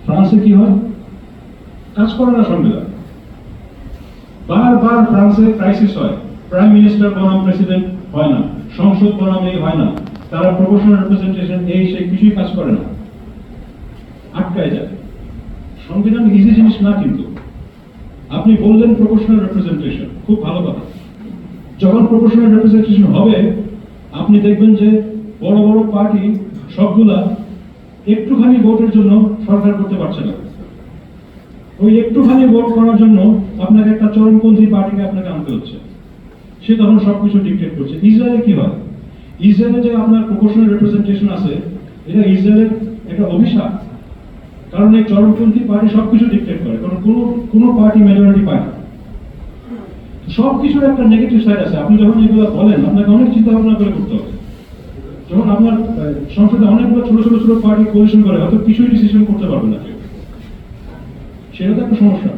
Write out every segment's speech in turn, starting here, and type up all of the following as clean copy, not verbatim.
ফ্রান্সে কি হয়? কাজ করে না সংবিধান। বারবার ফ্রান্সে ক্রাইসিস হয়, প্রাইম মিনিস্টার বনাম প্রেসিডেন্ট হয় না, সংসদ বনাম এই হয় না, তারা প্রপোর্শনাল রিপ্রেজেন্টেশন এই সেই কিছুই কাজ করে না, আটকায় যায়। সংবিধান ইজি জিনিস না, কিন্তু আপনি বললেন প্রপোর্শনাল রিপ্রেজেন্টেশন, খুব ভালো কথা। যখন প্রপোর্শনাল রিপ্রেজেন্টেশন হবে, আপনি দেখবেন যে বড় বড় পার্টি সবগুলা একটুখানি ভোটের জন্য সরকার করতে পারছে না। ওই একটুখানি ভোট করার জন্য আপনাকে একটা চরমপন্থী পার্টিকে আপনাকে আনতে হচ্ছে, সে তখন সবকিছু ডিক্টেট করছে। ইসরায়েলে কি হয়? ইসরায়েলে যে আপনার প্রপোর্শনাল রিপ্রেজেন্টেশন আছে, এটা ইসরায়েলের একটা অভিশাপ। কারণ এই চরমপন্থী পার্টি সবকিছু ডিক্টেট করে, কারণ কোনো পার্টি মেজরিটি পায় না। সবকিছুর একটা নেগেটিভ সাইড আছে। আপনি যখন এগুলো বলেন, আপনাকে অনেক চিন্তা ভাবনা করে করতে হবে। যখন আপনার সংসদে অনেকগুলো ছোট ছোট ছোট পার্টি কোয়ালিশন করে, হয়তো কিছুই ডিসিশন করতে পারবে না কেউ, সেটা তো একটা সমস্যা।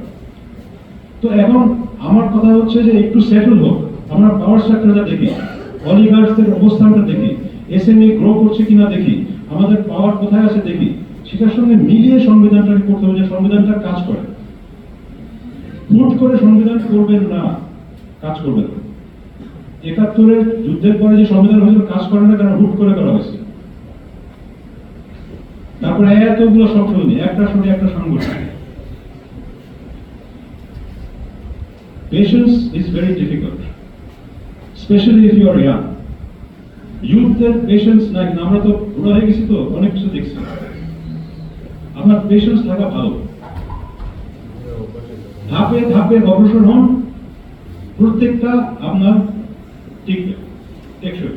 তো এখন আমার কথা হচ্ছে যে একটু সেটেল হোক, আমরা পাওয়ার স্ট্রাকচারটা দেখি, অলিগার্সদের অবস্থানটা দেখি, এসএমই গ্রো করছে কিনা দেখি, আমাদের পাওয়ার কোথায় আছে দেখি, সেটার সঙ্গে মিলিয়ে সংবিধানটা করতে হবে, যে সংবিধানটা কাজ করে। হুট করে সংবিধান করবেন না, কাজ করবেন না। ৭১-এর যুদ্ধের পরে যে সংবিধান হয়েছিল কাজ করে না, কারণ হুট করে করা হয়েছে। তারপরে এতগুলো সংশোধনী, একটা সঙ্গে একটা সাংগঠনিক। Patience is very difficult, especially if you are young. Youthদের পেশেন্স নাই, আমরা তো বুড়া হয়ে গেছি, তো অনেক কিছু দেখছি। আপনার পেশেন্স থাকা ভালো। ধাপে ধাপে অগ্রসর হন, প্রত্যেকটা আপনার টেকসই।